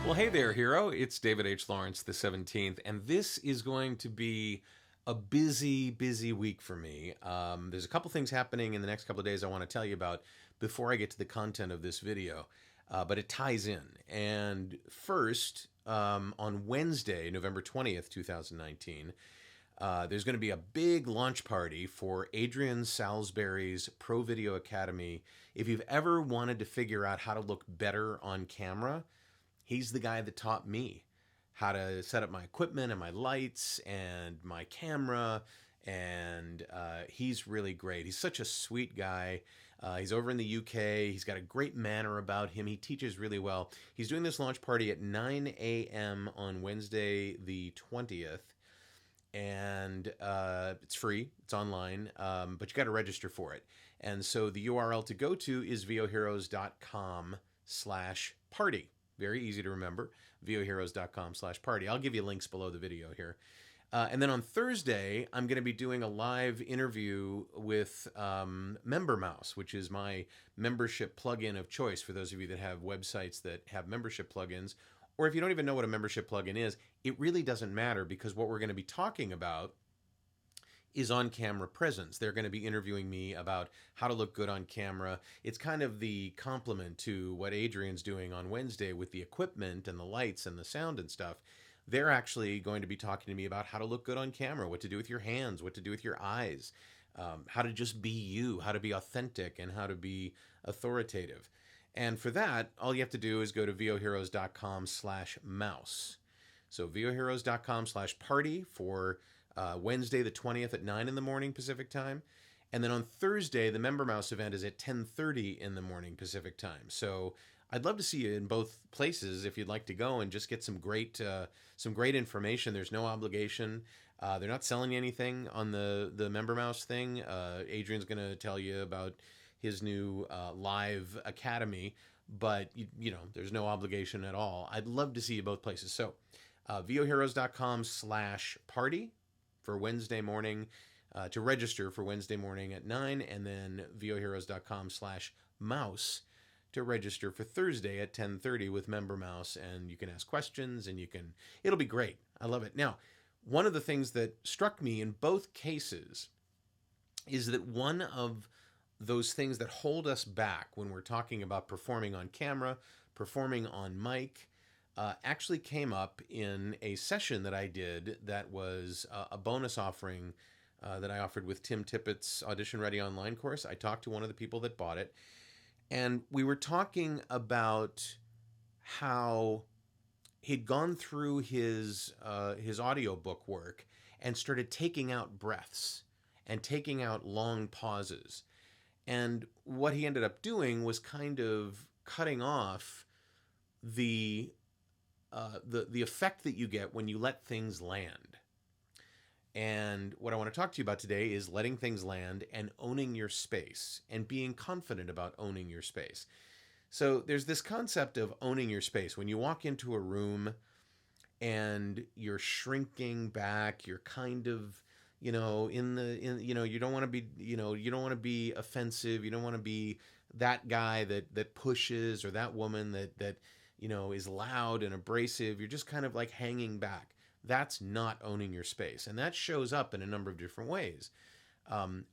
Well, hey there, hero. It's David H. Lawrence, the 17th, and this is going to be a busy, busy week for me. There's a couple things happening in the next couple of days I want to tell you about before I get to the content of this video, but it ties in. And first, on Wednesday, November 20th, 2019, there's going to be a big launch party for Adrian Salisbury's Pro Video Academy. If you've ever wanted to figure out how to look better on camera, he's the guy that taught me how to set up my equipment and my lights and my camera. And he's really great. He's such a sweet guy. He's over in the UK. He's got a great manner about him. He teaches really well. He's doing this launch party at 9 a.m. on Wednesday, the 20th. And it's free. It's online, but you got to register for it. And so the URL to go to is voheroes.com/party. Very easy to remember, voheroes.com/party. I'll give you links below the video here. And then on Thursday, I'm going to be doing a live interview with MemberMouse, which is my membership plugin of choice for those of you that have websites that have membership plugins. Or if you don't even know what a membership plugin is, it really doesn't matter, because what we're going to be talking about is on-camera presence. They're going to be interviewing me about how to look good on camera. It's kind of the complement to what Adrian's doing on Wednesday with the equipment and the lights and the sound and stuff. They're actually going to be talking to me about how to look good on camera, what to do with your hands, what to do with your eyes, how to just be you, how to be authentic, and how to be authoritative. And for that, all you have to do is go to voheroes.com/mouse. So voheroes.com/party for Wednesday the 20th at 9 in the morning Pacific time. And then on Thursday, the MemberMouse event is at 10:30 in the morning Pacific time. So I'd love to see you in both places if you'd like to go and just get some great information. There's no obligation. They're not selling you anything on the MemberMouse thing. Adrian's going to tell you about his new live academy, but you know, there's no obligation at all. I'd love to see you both places. So voheroes.com/party for Wednesday morning, to register for Wednesday morning at 9, and then voheroes.com/mouse to register for Thursday at 10:30 with MemberMouse, and you can ask questions, and it'll be great. I love it. Now, one of the things that struck me in both cases is that one of those things that hold us back when we're talking about performing on camera, performing on mic, actually came up in a session that I did that was a bonus offering that I offered with Tim Tippett's Audition Ready Online course. I talked to one of the people that bought it, and we were talking about how he'd gone through his audiobook work and started taking out breaths and taking out long pauses. And what he ended up doing was kind of cutting off the effect that you get when you let things land. And what I want to talk to you about today is letting things land and owning your space and being confident about owning your space. So there's this concept of owning your space. When you walk into a room and you're shrinking back, you're kind of, you know, you don't want to be, you don't want to be offensive. You don't want to be that guy that pushes, or that woman that is loud and abrasive. You're just kind of like hanging back. That's not owning your space. And that shows up in a number of different ways.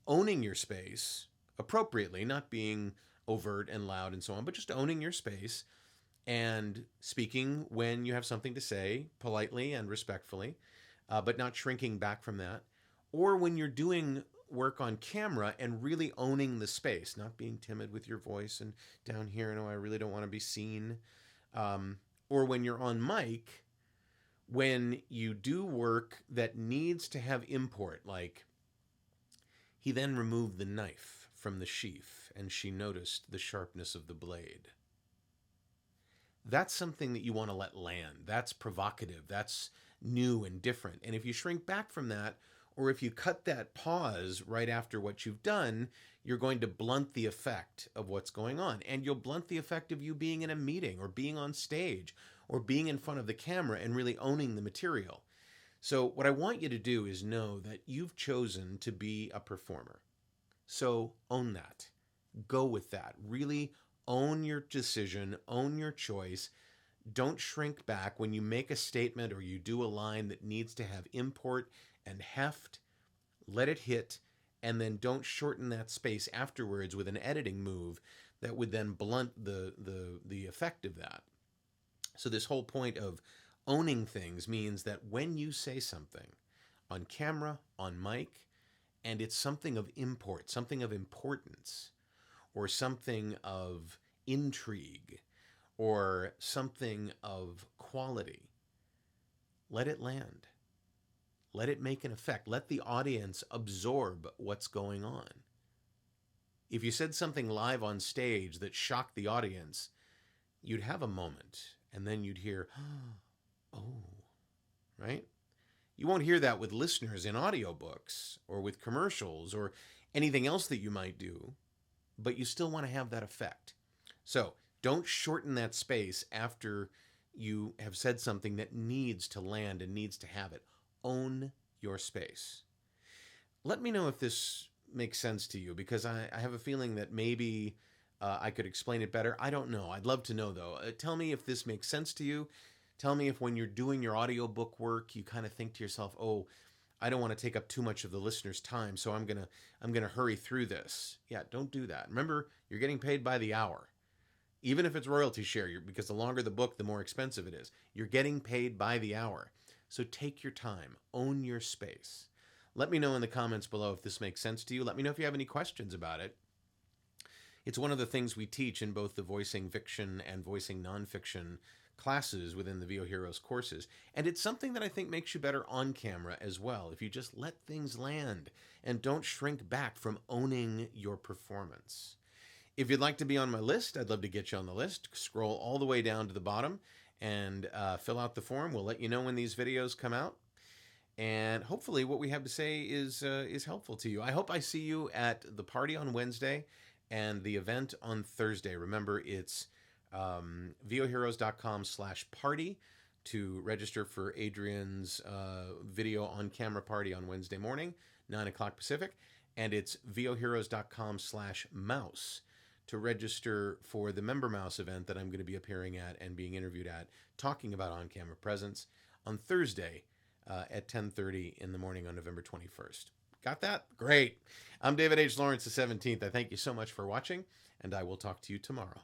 Owning your space appropriately, not being overt and loud and so on, but just owning your space and speaking when you have something to say politely and respectfully, but not shrinking back from that. Or when you're doing work on camera and really owning the space, not being timid with your voice and down here, no, I really don't want to be seen. Or when you're on mic, when you do work that needs to have import, like he then removed the knife from the sheath and she noticed the sharpness of the blade. That's something that you want to let land. That's provocative. That's new and different. And if you shrink back from that, or if you cut that pause right after what you've done, you're going to blunt the effect of what's going on. And you'll blunt the effect of you being in a meeting or being on stage or being in front of the camera and really owning the material. So what I want you to do is know that you've chosen to be a performer. So own that. Go with that. Really own your decision, own your choice. Don't shrink back when you make a statement or you do a line that needs to have import and heft. Let it hit, and then don't shorten that space afterwards with an editing move that would then blunt the effect of that. So this whole point of owning things means that when you say something on camera, on mic, and it's something of import, something of importance, or something of intrigue, or something of quality, let it land. Let it make an effect. Let the audience absorb what's going on. If you said something live on stage that shocked the audience, you'd have a moment, and then you'd hear, oh, right? You won't hear that with listeners in audiobooks or with commercials or anything else that you might do, but you still want to have that effect. So don't shorten that space after you have said something that needs to land and needs to have it. Own your space. Let me know if this makes sense to you, because I have a feeling that maybe I could explain it better. I don't know. I'd love to know, though. Tell me if this makes sense to you. Tell me if when you're doing your audiobook work, you kind of think to yourself, oh, I don't want to take up too much of the listener's time, so I'm gonna hurry through this. Yeah, don't do that. Remember, you're getting paid by the hour. Even if it's royalty share, because the longer the book, the more expensive it is. You're getting paid by the hour. So take your time. Own your space. Let me know in the comments below if this makes sense to you. Let me know if you have any questions about it. It's one of the things we teach in both the voicing fiction and voicing nonfiction classes within the VO Heroes courses. And it's something that I think makes you better on camera as well, if you just let things land and don't shrink back from owning your performance. If you'd like to be on my list, I'd love to get you on the list. Scroll all the way down to the bottom and fill out the form. We'll let you know when these videos come out. And hopefully what we have to say is helpful to you. I hope I see you at the party on Wednesday and the event on Thursday. Remember, it's voheroes.com/party to register for Adrian's video on-camera party on Wednesday morning, 9 o'clock Pacific. And it's voheroes.com/mouse to register for the Member Mouse event that I'm going to be appearing at and being interviewed at, talking about on-camera presence on Thursday at 10:30 in the morning on November 21st. Got that? Great. I'm David H. Lawrence, the 17th. I thank you so much for watching, and I will talk to you tomorrow.